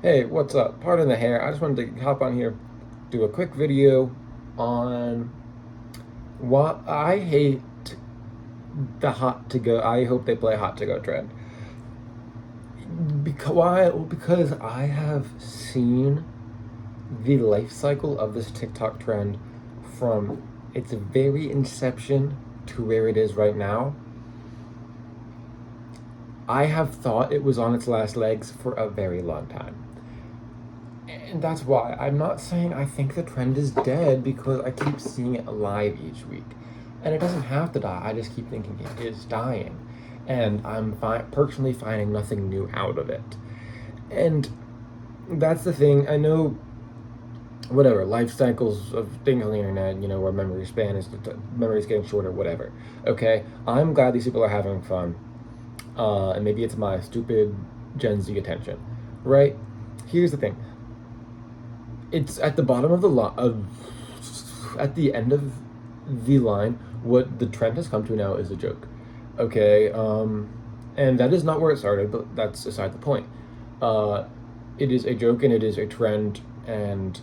Hey, what's up? Pardon the hair. I just wanted to hop on here, do a quick video on why I hate the hot to go. I hope they play hot to go trend. Because why? Well, because I have seen the life cycle of this TikTok trend from its very inception to where it is right now. I have thought it was on its last legs for a very long time. And that's why I'm not saying I think the trend is dead because I keep seeing it alive each week. And it doesn't have to die, I just keep thinking it is dying. And I'm personally finding nothing new out of it. And that's the thing. I know, whatever, life cycles of things on the internet, where memory is getting shorter, whatever. Okay? I'm glad these people are having fun. And maybe it's my stupid Gen Z attention. Right? Here's the thing, it's at the bottom of the line, at the end of the line. What the trend has come to now is a joke. Okay, and that is not where it started, but that's aside the point. Uh, it is a joke and it is a trend, and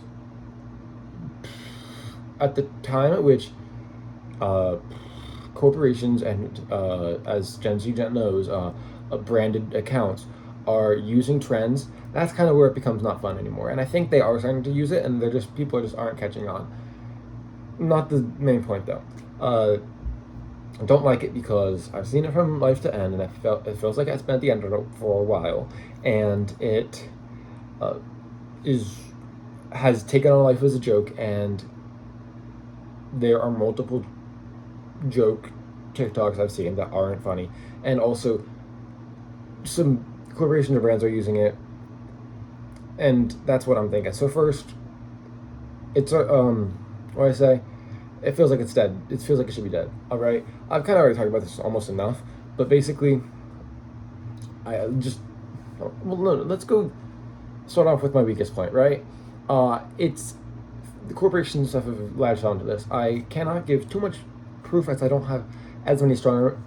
at the time at which uh, corporations and as Gen Z knows, branded accounts are using trends, that's kind of where it becomes not fun anymore. And I think they are starting to use it, and they're just people just aren't catching on. Not the main point though. I don't like it because I've seen it from life to end, and it feels like I spent the end of it for a while, and it uh, is has taken on life as a joke, and there are multiple joke TikToks I've seen that aren't funny, and also some corporations or brands are using it, and that's what I'm thinking. So first, it's a what do I say? It feels like it's dead. It feels like it should be dead. All right, I've kind of already talked about this almost enough, but basically, I just well, no, let's go start off with my weakest point. Right, it's the corporations stuff have latched onto this. I cannot give too much proof as I don't have as many strong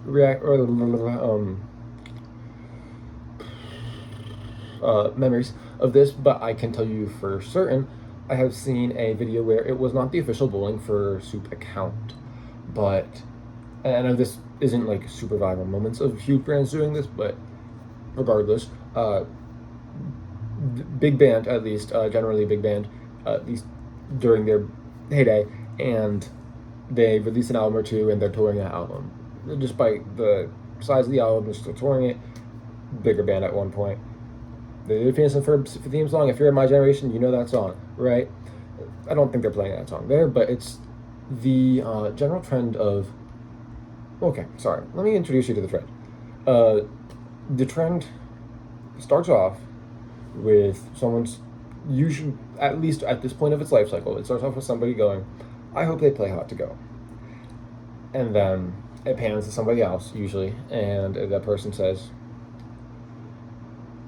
memories of this, but I can tell you for certain I have seen a video where it was not the official Bowling for Soup account, but and I know this isn't like super viral moments of huge brands doing this, but regardless, big band at least, generally big band, at least during their heyday, and they release an album or two, and they're touring that album. Despite the size of the album, they're still touring it. Bigger band at one point. They did Phineas and Ferb's theme song. If you're in my generation, you know that song, right? I don't think they're playing that song there, but it's the general trend of. Okay, sorry. Let me introduce you to the trend. Uh, the trend starts off with someone's usually, at least at this point of its life cycle, it starts off with somebody going, "I hope they play Hot to Go," and then it pans to somebody else usually, and that person says,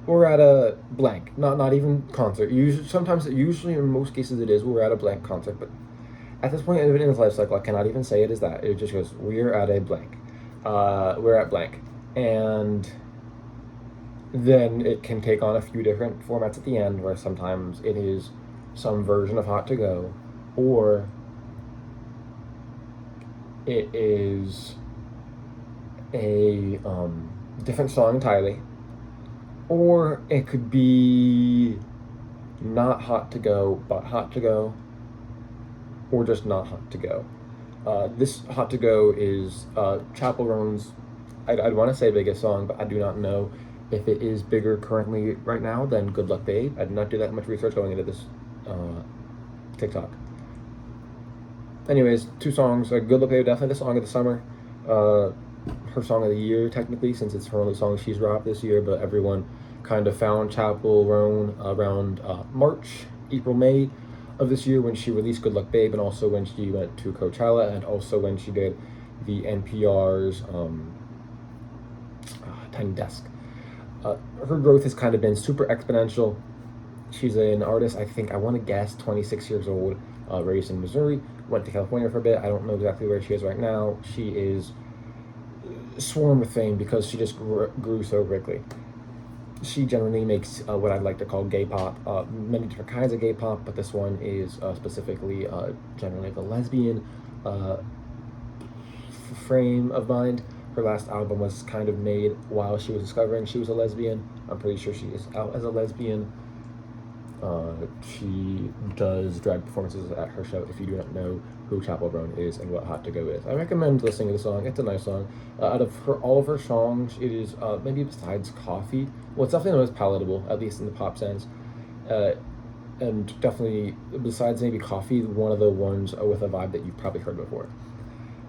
we're at a blank, not even concert. Usually in most cases it is, we're at a blank concert, but at this point in its life cycle, I cannot even say it is that. It just goes, we're at a blank. We're at blank, and then it can take on a few different formats at the end, where sometimes it is some version of Hot to Go, or it is a different song entirely, or it could be not Hot to Go, but Hot to Go, or just not Hot to Go. This Hot to Go is Chappell Roan's, I'd want to say biggest song, but I do not know if it is bigger currently right now than Good Luck Babe. I did not do that much research going into this TikTok. Anyways, two songs. Good Luck Babe, definitely the song of the summer. Her song of the year, technically, since it's her only song she's dropped this year, but everyone kind of found Chappell Roan around March, April, May of this year when she released Good Luck Babe, and also when she went to Coachella, and also when she did the NPR's Tiny Desk. Her growth has kind of been super exponential. She's an artist, I think, I want to guess, 26 years old, raised in Missouri, went to California for a bit. I don't know exactly where she is right now. She is swarmed with fame because she just grew so quickly. she generally makes what I'd like to call gay pop. Many different kinds of gay pop, but this one is specifically generally the lesbian uh, frame of mind. Her last album was kind of made while she was discovering she was a lesbian. I'm pretty sure she is out as a lesbian. She does drag performances at her show. If you do not know who Chappell Roan is and what Hot to Go is, I recommend listening to the song. It's a nice song. Out of all of her songs, it is maybe besides Coffee. Well, it's definitely the most palatable, at least in the pop sense. Uh, and definitely besides maybe Coffee, one of the ones with a vibe that you've probably heard before.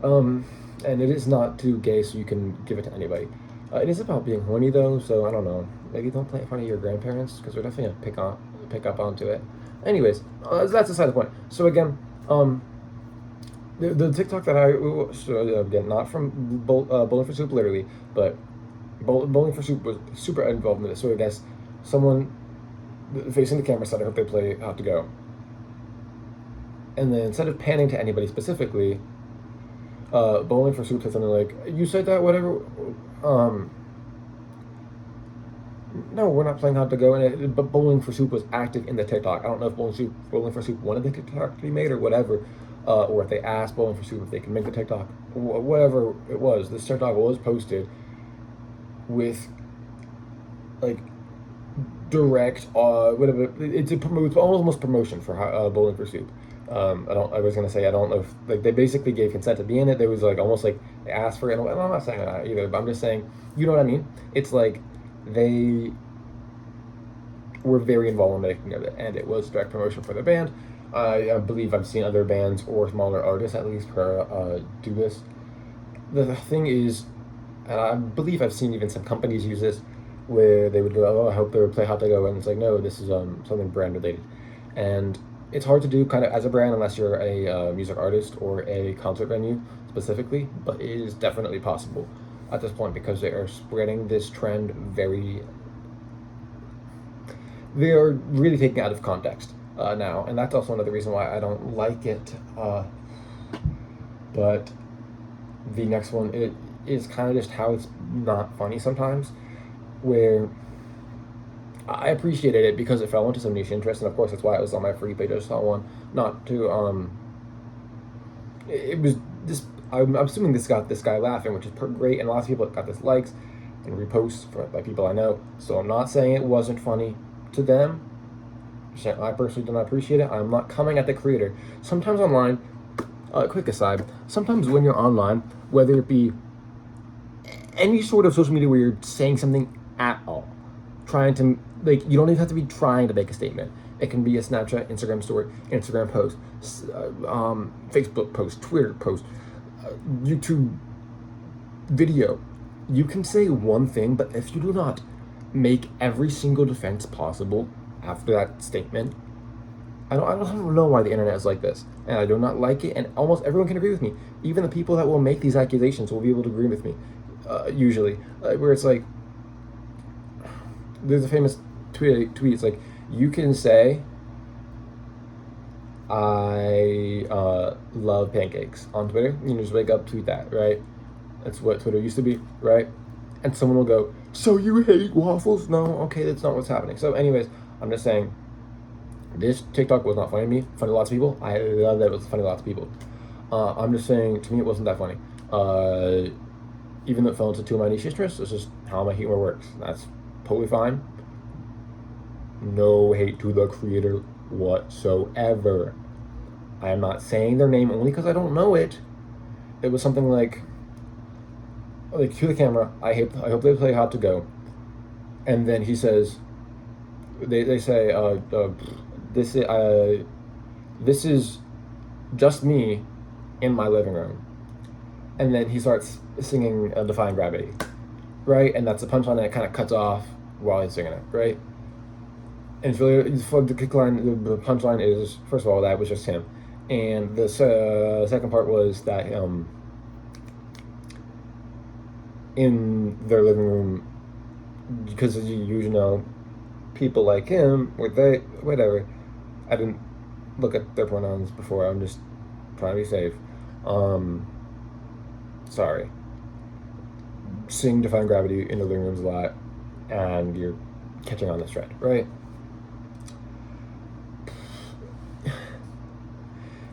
Um, and it is not too gay, so you can give it to anybody. It is about being horny though, so I don't know. Maybe don't play it in front of your grandparents because they're definitely gonna pick up onto it. Anyways, that's aside the point. So again, the TikTok that so again, not from Bowling for Soup literally, but Bowling for Soup was super involved in this. So I guess someone facing the camera said, "I hope they play How to Go," and then instead of panning to anybody specifically, Bowling for Soup said something like, "You said that, whatever." No, we're not playing How to Go, but Bowling for Soup was active in the TikTok. I don't know if Bowling for Soup wanted the TikTok to be made or whatever, or if they asked Bowling for Soup if they can make the TikTok. Whatever it was, this TikTok was posted with like direct, whatever. It's almost promotion for Bowling for Soup. I was gonna say I don't know if like they basically gave consent to be in it. There was like almost like they asked for it. And I'm not saying that either, but I'm just saying, you know what I mean? It's like they were very involved in making of it, and it was direct promotion for the band. I believe I've seen other bands or smaller artists at least do this. The thing is, and I believe I've seen even some companies use this, where they would go, "Oh, I hope they would play How to Go," and it's like, no, this is something brand related, and it's hard to do kind of as a brand unless you're a music artist or a concert venue specifically, but it is definitely possible at this point because they are spreading this trend they are really taking it out of context now, and that's also another reason why I don't like it. But the next one, it is kind of just how it's not funny sometimes, where I appreciated it because it fell into some niche interest, and of course that's why it was on my free page. I just saw one, not to it was this. I'm assuming this got this guy laughing, which is great, and lots of people got this likes and reposts by people I know. So I'm not saying it wasn't funny to them. I personally do not appreciate it. I'm not coming at the creator. Sometimes online, quick aside, sometimes when you're online, whether it be any sort of social media where you're saying something at all, trying to, like, you don't even have to be trying to make a statement. It can be a Snapchat, Instagram story, Instagram post, Facebook post, Twitter post, YouTube video. You can say one thing, but if you do not make every single defense possible after that statement, I don't know why the internet is like this, and I do not like it. And almost everyone can agree with me. Even the people that will make these accusations will be able to agree with me. Usually, where it's like, there's a famous tweet. It's like, you can say, I love pancakes on Twitter. You just wake up, tweet that, right? That's what Twitter used to be, right? And someone will go, "So you hate waffles?" No, okay, that's not what's happening. So, anyways, I'm just saying, this TikTok was not funny to me. Funny to lots of people. I love that it was funny to lots of people. I'm just saying, to me, it wasn't that funny. Even though it fell into two of my niche interests, it's just how my humor works. That's totally fine. No hate to the creator whatsoever. I am not saying their name only because I don't know it. It was something like to the camera, I hope they play Hot to Go. And then he says, they say, this is just me in my living room. And then he starts singing Defying Gravity, right? And that's the punchline, and it kind of cuts off while he's singing it, right? And it's really, for the kick line, the punchline is, first of all, that was just him. And the second part was that in their living room, because you know, people like him, whatever. I didn't look at their pronouns before. I'm just trying to be safe. Sorry. Sing Defying Gravity in the living rooms a lot, and you're catching on this trend, right?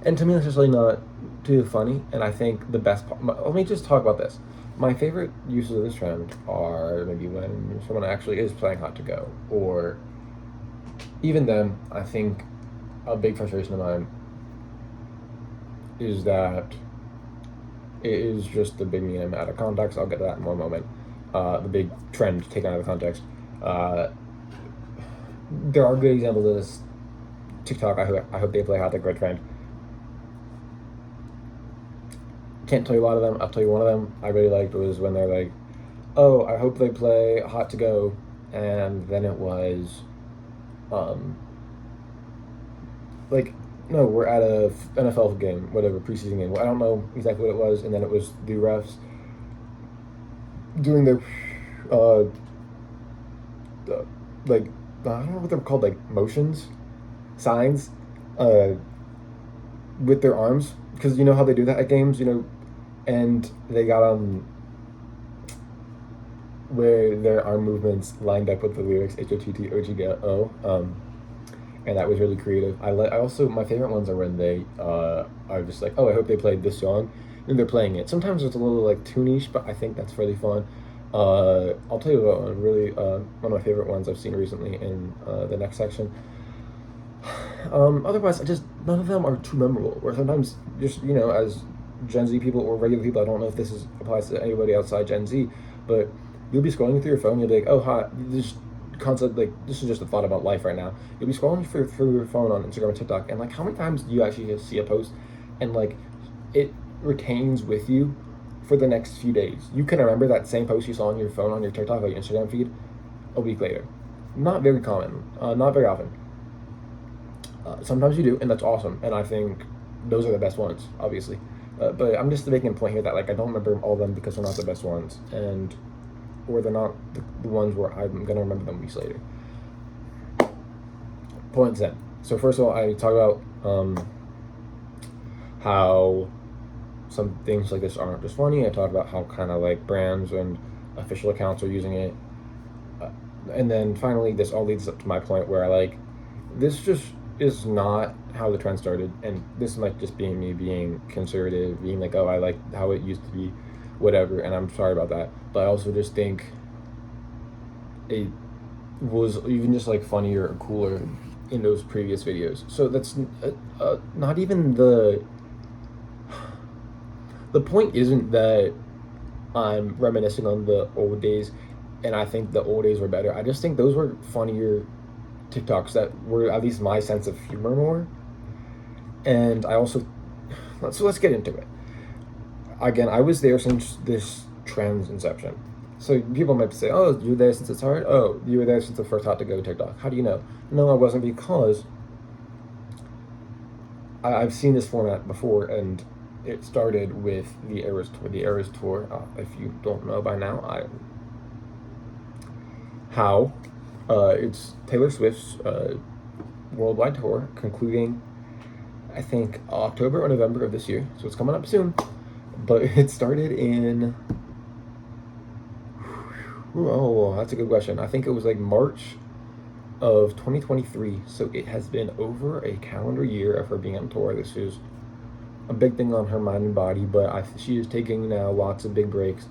And to me, it's just really not too funny. And I think the best part, let me just talk about this. My favorite uses of this trend are maybe when someone actually is playing Hot to Go, or even then, I think a big frustration of mine is that it is just the big meme out of context. I'll get to that in one moment. The big trend taken out of context. There are good examples of this. TikTok, I hope they play Hot to Go trend. Can't tell you a lot of them. I'll tell you one of them I really liked was when they're like, oh, I hope they play Hot to Go. And then it was, like, no, we're at a NFL game, whatever, preseason game. I don't know exactly what it was. And then it was the refs doing their, like, I don't know what they're called, like motions, signs, with their arms. Because you know how they do that at games, and they got where their arm movements lined up with the lyrics HOTTOGO, and that was really creative. I also, my favorite ones are when they are just like, oh, I hope they played this song, and they're playing it. Sometimes it's a little like toonish, but I think that's really fun. I'll tell you about one really one of my favorite ones I've seen recently in the next section. Otherwise, none of them are too memorable. Where sometimes, just as Gen Z people or regular people, I don't know if this applies to anybody outside Gen Z, but you'll be scrolling through your phone, you'll be like, oh, hi, this concept, like, this is just a thought about life right now. You'll be scrolling through your phone on Instagram and TikTok, and like, how many times do you actually just see a post, and like, it retains with you for the next few days? You can remember that same post you saw on your phone, on your TikTok, or your Instagram feed, a week later. Not very common, not very often. Sometimes you do, and that's awesome. And I think those are the best ones, obviously. But I'm just making a point here that like I don't remember all of them because they're not the best ones, or they're not the ones where I'm gonna remember them weeks later. Point 10. So first of all, I talk about how some things like this aren't just funny. I talk about how kind of like brands and official accounts are using it, and then finally, this all leads up to my point where I like this just is not how the trend started, and this might just be me being conservative, being like, oh, I like how it used to be, whatever, and I'm sorry about that. But I also just think it was even just like funnier or cooler in those previous videos. So that's not even the point isn't that I'm reminiscing on the old days and I think the old days were better. I just think those were funnier TikToks that were at least my sense of humor more. And I also, let's get into it. Again, I was there since this trend's inception. So people might say, oh, you were there since it started? Oh, you were there since the first Hot to Go TikTok. How do you know? No, I wasn't, because I've seen this format before, and it started with the Eras Tour. The Eras Tour, if you don't know by now, it's Taylor Swift's worldwide tour, concluding, I think, October or November of this year. So it's coming up soon. But it started in... Oh, that's a good question. I think it was like March of 2023. So it has been over a calendar year of her being on tour. This is a big thing on her mind and body, but she is taking now lots of big breaks.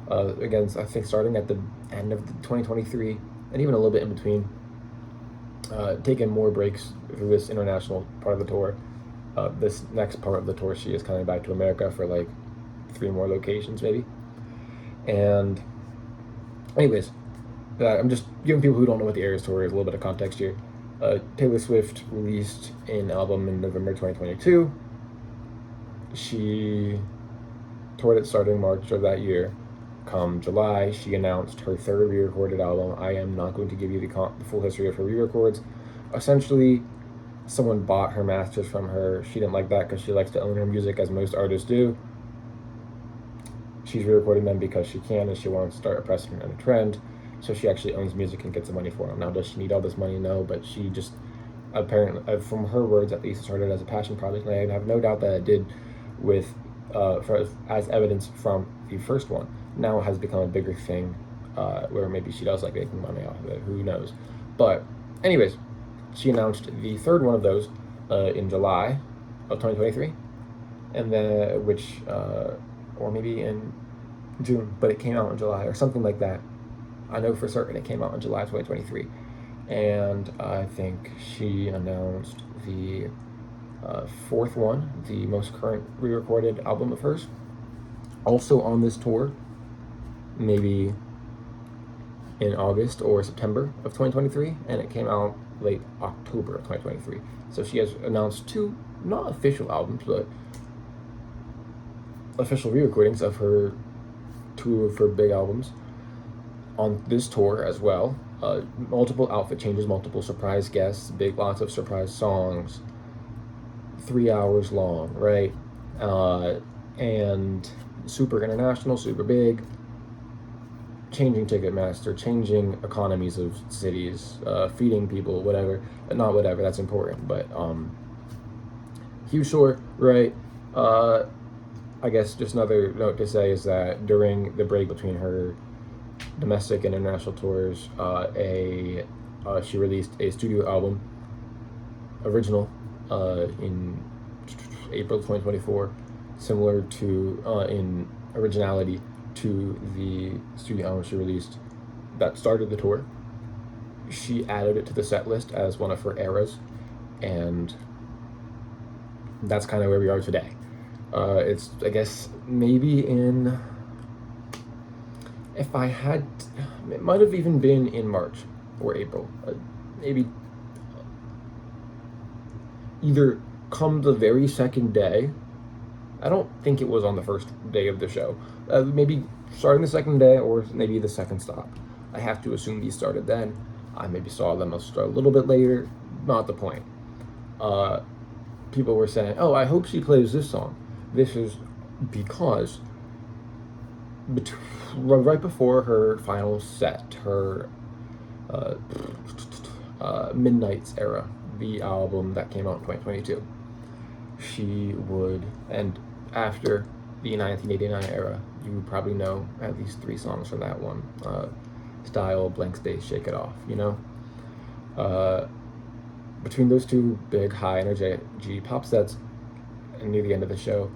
Again, I think starting at the end of 2023, and even a little bit in between, taking more breaks through this international part of the tour. This next part of the tour, she is coming back to America for like 3 more locations, maybe. And anyways, I'm just giving people who don't know what the Eras Tour is a little bit of context here. Taylor Swift released an album in November 2022. She toured it starting March of that year. Come July, she announced her 3rd re-recorded album. I am not going to give you the full history of her re-records. Essentially, someone bought her masters from her. She didn't like that because she likes to own her music, as most artists do. She's re-recording them because she can, and she wants to start a precedent and a trend. So she actually owns music and gets the money for them. Now, does she need all this money? No, but she just, apparently, from her words at least, it started as a passion project, and I have no doubt that it did, as evidence from the first one. Now it has become a bigger thing where maybe she does like making money off of it. Who knows? But anyways, she announced the third one of those in July of 2023, and then or maybe in June, but it came out in July or something like that. I know for certain it came out in July 2023, and I think she announced the fourth one, the most current re-recorded album of hers, also on this tour, maybe in August or September of 2023, and it came out late October of 2023. So she has announced two, not official albums, but official re-recordings of her two of her big albums on this tour as well. Multiple outfit changes, multiple surprise guests, lots of surprise songs, 3 hours long, right? And super international, super big, changing Ticketmaster, changing economies of cities, feeding people, whatever. Not whatever, that's important, but Hugh Shore, right? I guess just another note to say is that during the break between her domestic and international tours, she released a studio album, original, in April 2024, similar to in originality to the studio album she released that started the tour. She added it to the set list as one of her eras, and that's kind of where we are today. It's, I guess, maybe in, if I had, it might have even been in March or April, maybe either come the very second day. I don't think it was on the first day of the show. Maybe starting the second day or maybe the second stop. I have to assume these started then. I maybe saw them a little bit later. Not the point. People were saying, oh, I hope she plays this song. This is because right before her final set, her Midnight's era, the album that came out in 2022, she would, and after the 1989 era, you probably know at least 3 songs from that one. Style, Blank Space, Shake It Off, you know? Between those two big, high energy pop sets, and near the end of the show,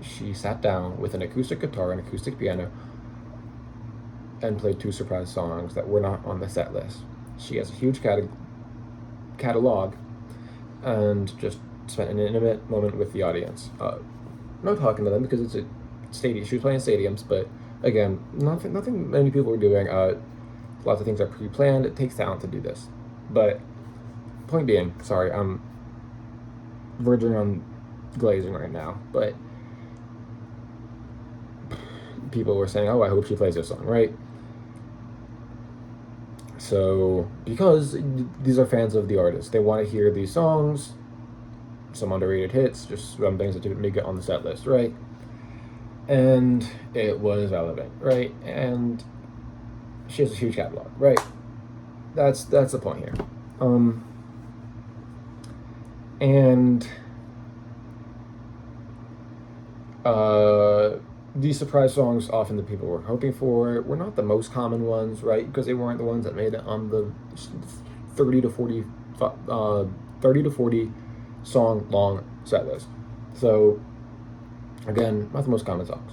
she sat down with an acoustic guitar and acoustic piano and played 2 surprise songs that were not on the set list. She has a huge catalog and just spent an intimate moment with the audience. No talking to them because it's a stadium. She was playing stadiums, but again, nothing many people were doing. Lots of things are pre-planned. It takes talent to do this. But point being, sorry, I'm verging on glazing right now, but people were saying, oh, I hope she plays this song, right? So, because these are fans of the artist, they want to hear these songs, some underrated hits, just some things that didn't make it on the set list, right? And it was relevant, right? And she has a huge catalog, right? That's the point here. These surprise songs, often the people were hoping for, were not the most common ones, right? Because they weren't the ones that made it on the 30 to 40 song long set list. So, again, not the most common songs.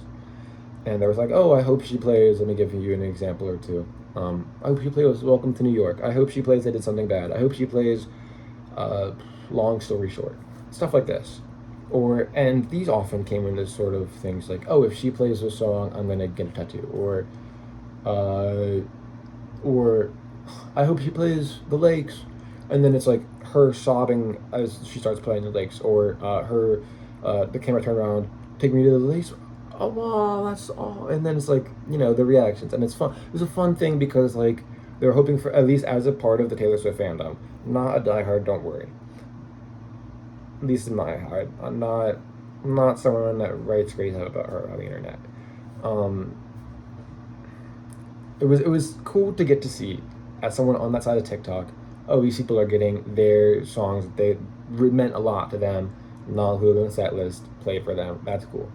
And there was like, oh, I hope she plays, let me give you an example or two. I hope she plays Welcome to New York. I hope she plays I Did Something Bad. I hope she plays Long Story Short. Stuff like this. And these often came into sort of things like, oh, if she plays this song, I'm gonna get a tattoo. Or I hope she plays The Lakes. And then it's like her sobbing as she starts playing The Lakes. Or the camera turned around, take me to the lakes. Oh, wow, that's all. And then it's like, you know, the reactions. And it's fun. It was a fun thing because, like, they're hoping for, at least as a part of the Taylor Swift fandom, not a diehard, don't worry. At least in my heart. I'm not someone that writes great stuff about her on the internet. It was cool to get to see, as someone on that side of TikTok, oh, these people are getting their songs that they meant a lot to them, not included on the set list, played for them. That's cool.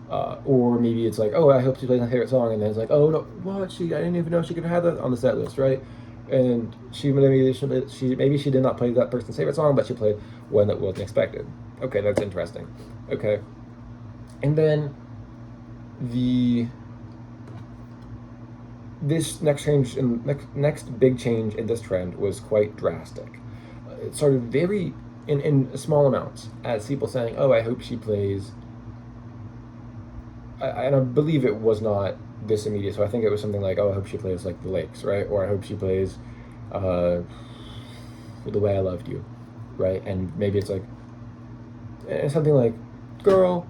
Or maybe it's like, oh, I hope she plays my favorite song, and then it's like, oh no, what? I didn't even know she could have that on the set list, right? And maybe she did not play that person's favorite song, but she played one that wasn't expected. Okay, that's interesting. Okay, and then the this next big change in this trend was quite drastic. It started very in small amounts as people saying, "Oh, I hope she plays." And I believe it was not this immediate. So I think it was something like, "Oh, I hope she plays like the Lakes," right? Or I hope she plays uh, "The Way I Loved You," right? And maybe it's like something like, "Girl,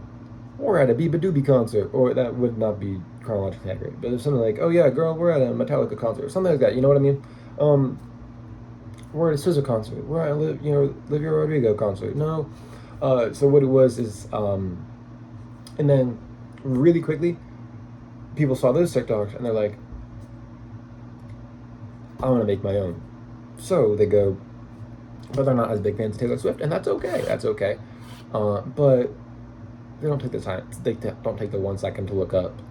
we're at a Biba Doobie concert," or that would not be chronologically accurate, but it's something like, "Oh yeah, girl, we're at a Metallica concert," or something like that. You know what I mean? Um, we're at a SZA concert. We're at a Olivia Rodrigo concert. No, so what it was is, and then really quickly, people saw those TikToks and they're like, "I want to make my own." So they go, but they're not as big fans of Taylor Swift, and that's okay. That's okay. But they don't take the time. They don't take the 1 second to look up,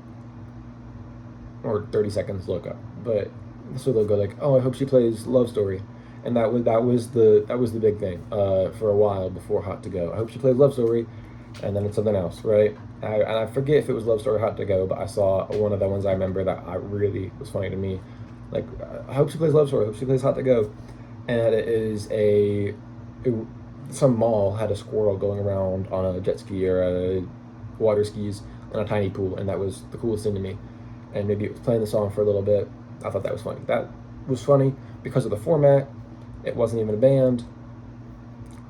or 30 seconds to look up. But so they'll go like, "Oh, I hope she plays Love Story," and that was the big thing for a while before Hot to Go. I hope she plays Love Story, and then it's something else, right? And I forget if it was Love Story or Hot to Go, but I saw one of the ones I remember that I really was funny to me. Like, I hope she plays Love Story. I hope she plays Hot to Go, and it is it, some mall had a squirrel going around on a jet ski or a water skis in a tiny pool, and that was the coolest thing to me. And maybe it was playing the song for a little bit. I thought that was funny. That was funny because of the format. It wasn't even a band,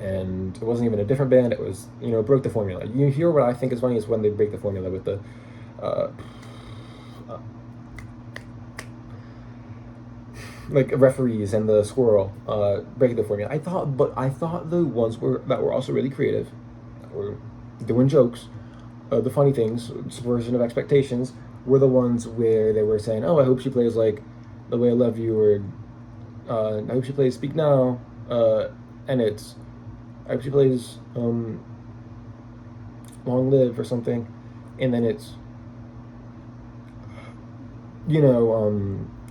and it wasn't even a different band. It was, broke the formula. You hear what I think is funny is when they break the formula with the uh, like referees and the squirrel breaking the formula. I thought the ones that were also really creative, that were doing jokes, the funny things, subversion of expectations, were the ones where they were saying, "Oh, I hope she plays like The Way I Love You," or "I hope she plays Speak Now," and it's "I hope she plays Long Live" or something, and then it's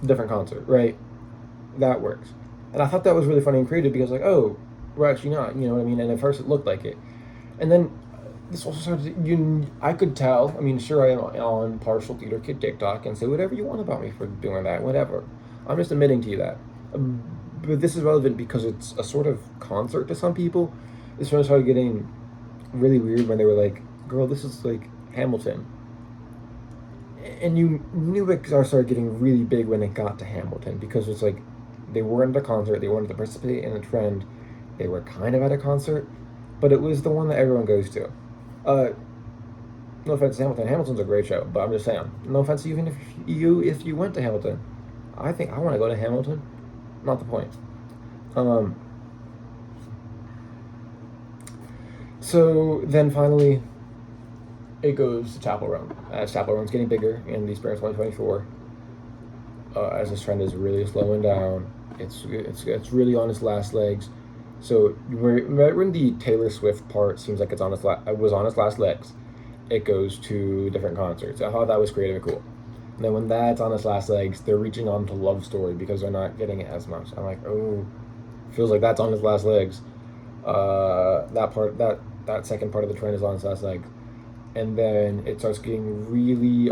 different concert, right? That works. And I thought that was really funny and creative because, like, oh, we're actually not, you know what I mean? And at first it looked like it. And then this also started, I could tell, I mean, sure, I am on Partial Theater Kid TikTok and say whatever you want about me for doing that, whatever. I'm just admitting to you that. But this is relevant because it's a sort of concert to some people. This one started getting really weird when they were like, girl, this is like Hamilton. And you knew it started getting really big when it got to Hamilton because it's like they weren't at a concert, they wanted to participate in a trend, they were kind of at a concert, but it was the one that everyone goes to. Uh, no offense to Hamilton. Hamilton's a great show, but I'm just saying. No offense, even if you went to Hamilton, I think I want to go to Hamilton. Not the point. Um, so then finally, it goes to Chapel Roan. As Chapel Roan's getting bigger in the spring of 2024, as this trend is really slowing down, it's really on its last legs. So when the Taylor Swift part seems like was on its last legs, it goes to different concerts. I thought that was creative and cool. And then when that's on its last legs, they're reaching on to Love Story because they're not getting it as much. I'm like, oh, feels like that's on its last legs. That second part of the trend is on its last legs, and then it starts getting really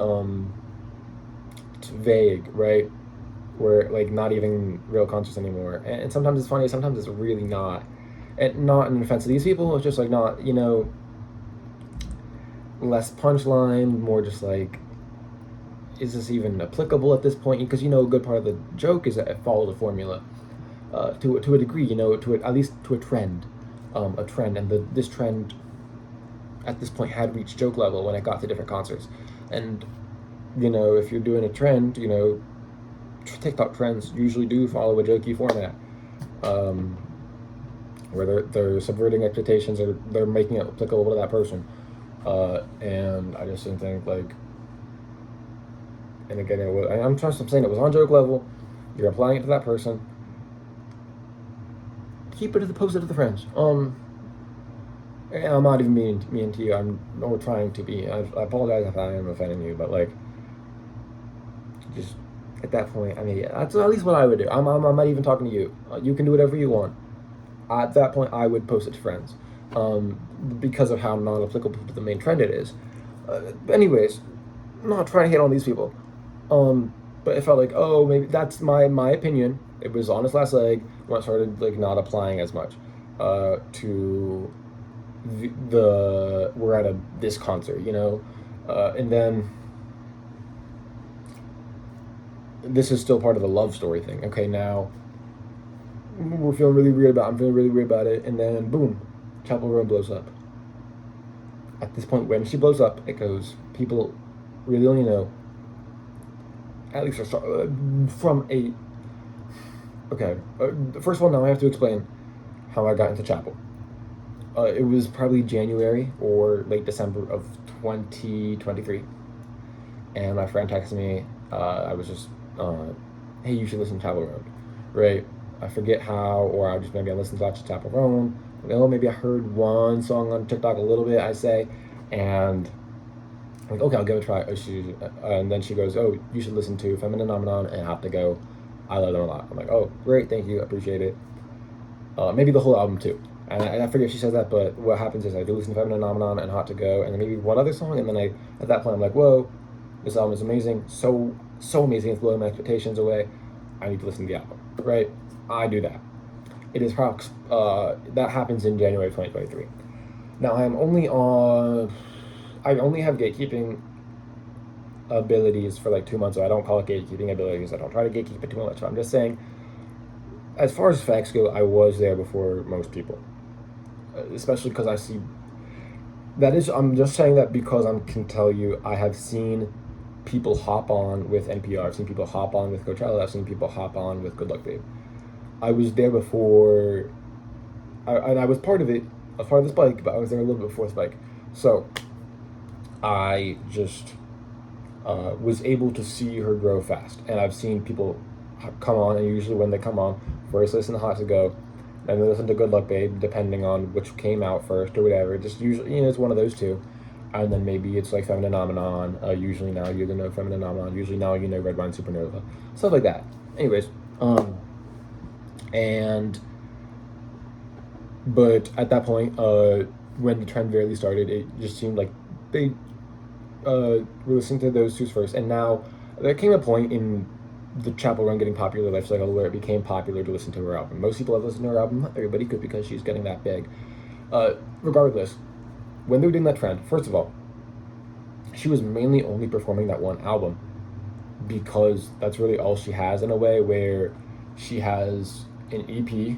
vague, right? Where like not even real concerts anymore, and sometimes it's funny, sometimes it's really not, and not an offense to these people. It's just like not, less punchline, more just like, is this even applicable at this point? Because a good part of the joke is that it follows a formula, to a degree, at least to a trend, and this trend at this point had reached joke level when it got to different concerts, and if you're doing a trend, TikTok trends usually do follow a jokey format, where they're subverting expectations or they're making it applicable to that person, and I just didn't think like. And again, I'm saying it was on joke level. You're applying it to that person. Keep it to the post it to the friends. And I'm not even mean to you. I'm nor trying to be. I apologize if I am offending you, but like, just at that point, I mean, that's at least what I would do. I'm not even talking to you. You can do whatever you want. At that point, I would post it to friends, because of how non-applicable to the main trend it is. Anyways, I'm not trying to hate on these people. But it felt like, oh, maybe that's my opinion. It was on its last leg when I started like not applying as much to the we're at this concert, and then this is still part of the love story thing. Okay, now we're feeling really weird about. I'm feeling really weird about it, and then boom, Chapel Roan blows up. At this point, when she blows up, it goes. People really only know. At least from a. Okay, first of all, now I have to explain how I got into Chapel. It was probably January or late December of 2023, and my friend texted me. I was just, hey, you should listen to Chapel Roan, right? I forget how, or I just maybe I listened to Chapel Roan. Oh, maybe I heard one song on TikTok a little bit. I say, and I'm like, okay, I'll give it a try. And then she goes, oh, you should listen to Feminine Phenomenon and Have to Go. I love them a lot. I'm like, oh, great, thank you, appreciate it. Maybe the whole album too. And I forget if she says that, but what happens is I do listen to Feminine Phenomenon and Hot to Go, and then maybe one other song, and then at that point I'm like, whoa, this album is amazing, so amazing, it's blowing my expectations away. I need to listen to the album, right? I do that. It is Prox. That happens in January 2023. Now I only have gatekeeping abilities for like 2 months, so I don't call it gatekeeping abilities. I don't try to gatekeep it too much. I'm just saying, as far as facts go, I was there before most people, especially because I see. I'm just saying that because I can tell you I have seen people hop on with NPR. I've seen people hop on with Coachella. I've seen people hop on with Good Luck Babe. I was there before. I was part of it. I was part of the spike, but I was there a little bit before spike. So I just was able to see her grow fast, and I've seen people come on, and usually when they come on, first listen to Hot to Go, then they listen to Good Luck Babe, depending on which came out first or whatever. Just usually, it's one of those two, and then maybe it's like Feminine Phenomenon. Usually now you know Feminine Phenomenon. Usually now you know Red Wine Supernova, stuff like that. Anyways, but at that point, when the trend barely started, it just seemed like they were listening to those two first, and now there came a point in the Chapel Roan getting popular life cycle where it became popular to listen to her album. Most people have listened to her album. Not everybody could, because she's getting that big. Regardless, when they were doing that trend, first of all, she was mainly only performing that one album because that's really all she has, in a way, where she has an EP,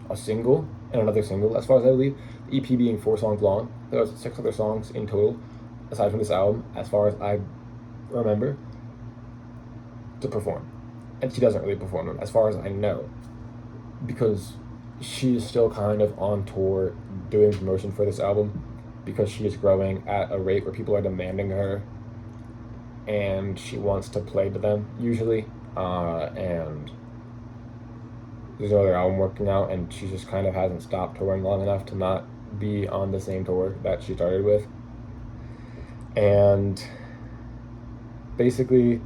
a single, and another single, as far as I believe. The EP being 4 songs long. There was 6 other songs in total, aside from this album, as far as I remember, to perform. And she doesn't really perform them, as far as I know, because she is still kind of on tour doing promotion for this album, because she is growing at a rate where people are demanding her, and she wants to play to them, usually, and there's no other album working out, and she just kind of hasn't stopped touring long enough to not be on the same tour that she started with. And basically,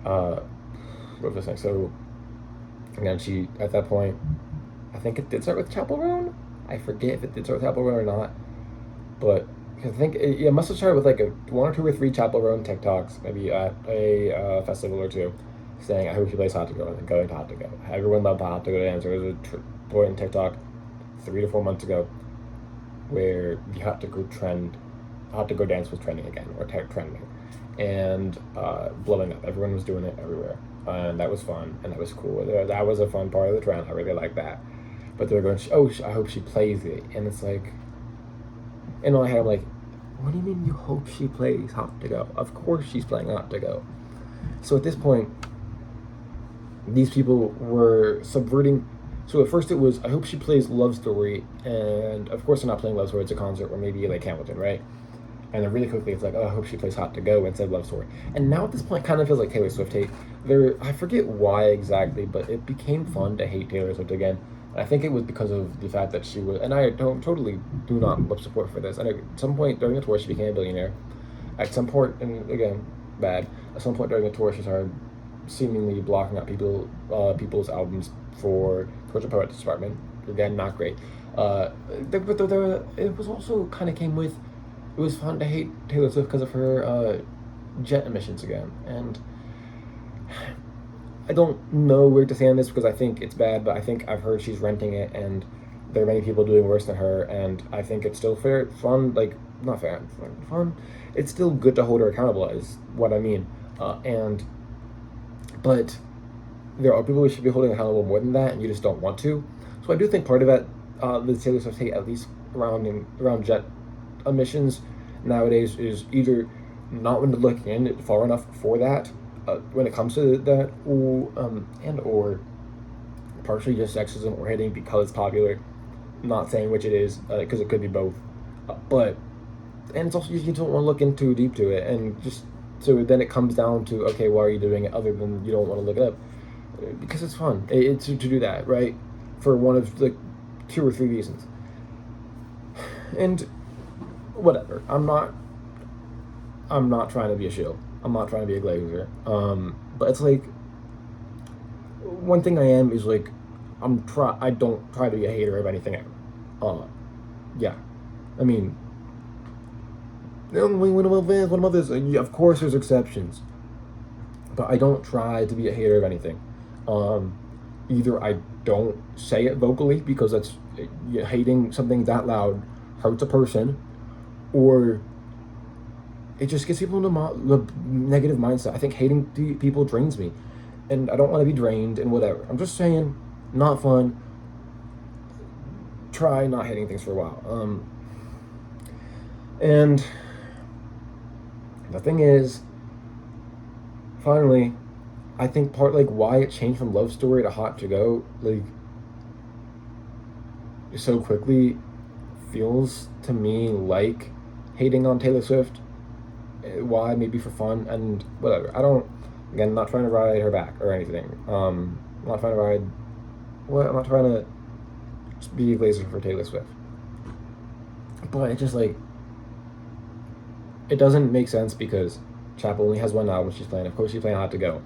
what was I saying? So, again, she, at that point, I think it did start with Chapel Roan. I forget if it did start with Chapel Roan or not, but I think it must have started with like 1 or 2 or 3 Chapel Roan TikToks, maybe at a festival or two, saying, I hope she plays Hot to Go, and then going to Hot to Go. Everyone loved the Hot to Go dance. There was a point in TikTok 3 to 4 months ago where the Hot to Go dance was trending again, or trending, and blowing up. Everyone was doing it everywhere, and that was fun, and that was cool. That was a fun part of the trend. I really liked that. But they were going, I hope she plays it, and it's like, in my head, I'm like, what do you mean you hope she plays Hot to Go? Of course she's playing Hot to Go. So at this point, these people were subverting. So at first it was, I hope she plays Love Story, and of course they're not playing Love Story, it's a concert, or maybe like Hamilton, right? And then really quickly it's like, oh, I hope she plays Hot to Go instead of Love Story. And now at this point it kind of feels like Taylor Swift hate. I forget why exactly, but it became fun to hate Taylor Swift again, because she just kind of hasn't stopped touring long enough to not be on the same tour that she started with. And I think it was because of the fact that she was, and I don't totally do not much support for this. And at some point during the tour, she became a billionaire. At some point, and again, bad. At some point during the tour, she started seemingly blocking out people's albums for Torture Poets Department. Again, not great. It was also kind of came with. It was fun to hate Taylor Swift because of her jet emissions again, and I don't know where to stand this because I think it's bad, but I think I've heard she's renting it, and there are many people doing worse than her, and I think it's still fair, fun, like not fair, fun. It's still good to hold her accountable, is what I mean, and but there are people who should be holding accountable more than that, and you just don't want to. So I do think part of it, the Taylor Swift hate, at least around jet emissions nowadays, is either not when to look in far enough for that when it comes to that, or partially just sexism or hating because it's popular. I'm not saying which it is, because it could be both. But and it's also you don't want to look in too deep to it, and just so then it comes down to, okay, why are you doing it other than you don't want to look it up? Because it's fun. It's to do that, right? For one of the 2 or 3 reasons. And whatever. I'm not trying to be a shill. I'm not trying to be a glazer. But it's like one thing I am is like I don't try to be a hater of anything ever. Yeah. I mean, one of others. Of course, there's exceptions, but I don't try to be a hater of anything. Either I don't say it vocally because that's hating something that loud hurts a person, or it just gets people in the negative mindset. I think hating people drains me, and I don't want to be drained and whatever. I'm just saying, not fun. Try not hating things for a while. And the thing is, finally, I think part like why it changed from Love Story to Hot to Go like so quickly feels to me like hating on Taylor Swift. Why? Maybe for fun and whatever. I don't. Again, I'm not trying to ride her back or anything. I'm not trying to ride. What? I'm not trying to just be a glazer for Taylor Swift. But it just like it doesn't make sense because Chapel only has one album she's playing. Of course, she's playing Hot to Go.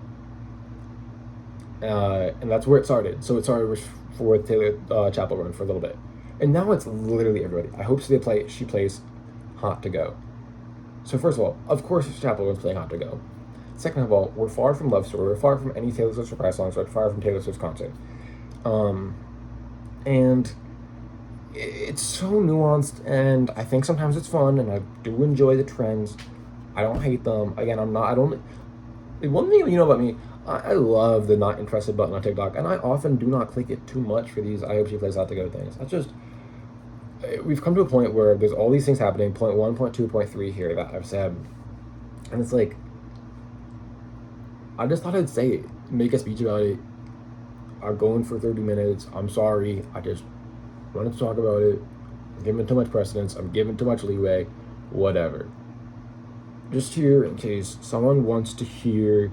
And that's where it started. So it started for Taylor Chapel Run for a little bit, and now it's literally everybody. I hope she plays Hot to Go. So first of course, Chapel Run's playing Hot to Go. Second of all, we're far from Love Story. We're far from any Taylor Swift surprise songs. We're far from Taylor Swift's concert. And it's so nuanced, and I think sometimes it's fun, and I do enjoy the trends. I don't hate them. Again, I don't. One thing you know about me, I love the not interested button on TikTok, and I often do not click it too much for these I hope she plays Hot to Go things. That's just, we've come to a point where there's all these things happening, point 1, point 2, point 3 here that I've said, and it's like, I just thought I'd say it, make a speech about it. I'm going for 30 minutes. I'm sorry. I just wanted to talk about it. I'm giving too much precedence. I'm giving too much leeway. Whatever. Just here in case someone wants to hear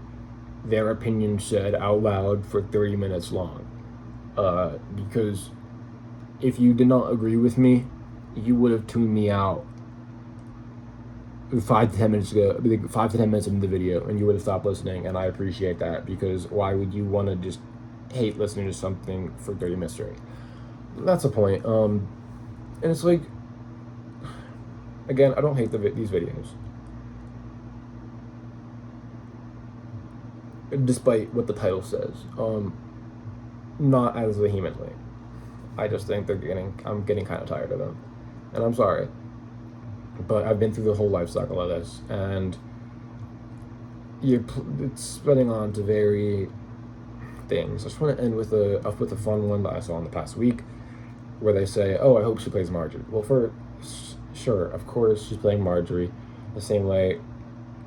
their opinion said out loud for 30 minutes long. Because if you did not agree with me, you would have tuned me out 5 to 10 minutes ago, 5 to 10 minutes into the video, and you would have stopped listening, and I appreciate that, because why would you want to just hate listening to something for 30 minutes straight? That's the point. And it's like, again, I don't hate these videos, despite what the title says. Not as vehemently. I just think I'm getting kind of tired of them, and I'm sorry. But I've been through the whole life cycle of this, and it's spreading on to very things. I just want to end with a fun one that I saw in the past week, where they say, "Oh, I hope she plays Marjorie." Well, sure, of course, she's playing Marjorie, the same way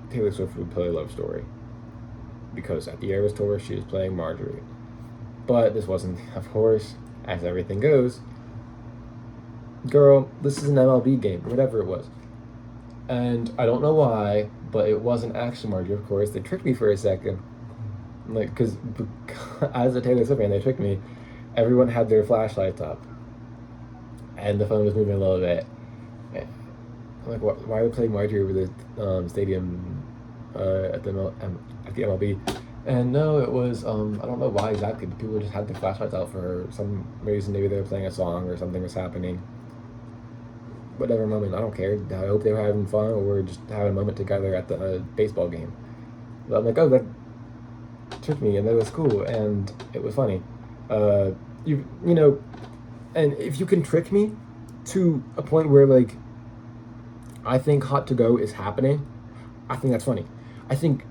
Taylor Swift would play Love Story, because at the Eras Tour she is playing Marjorie. But this wasn't, of course, as everything goes. Girl, this is an MLB game, or whatever it was. And I don't know why, but it wasn't actually Marjorie, of course. They tricked me for a second. Like, because as a Taylor Swift fan, they tricked me. everyone had their flashlights up, and the phone was moving a little bit. I'm like, why are they playing Marjorie over the stadium at the MLB? And no, it was I don't know why exactly, but people just had their flashlights out for some reason. Maybe they were playing a song or something was happening. Whatever moment, I don't care. I hope they were having fun or just having a moment together at the baseball game. But I'm like, oh, that tricked me, and that was cool, and it was funny. You know, and if you can trick me to a point where like I think hot to go is happening, I think that's funny. I think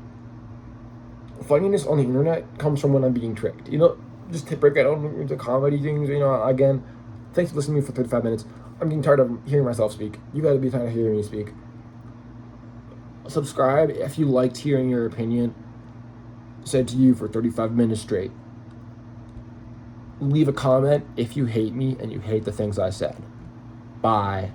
funniness on the internet comes from when I'm being tricked. You know, just to break it down into comedy things. You know, again, thanks for listening to me for 35 minutes. I'm getting tired of hearing myself speak. You gotta be tired of hearing me speak. Subscribe if you liked hearing your opinion said to you for 35 minutes straight. Leave a comment if you hate me and you hate the things I said. Bye.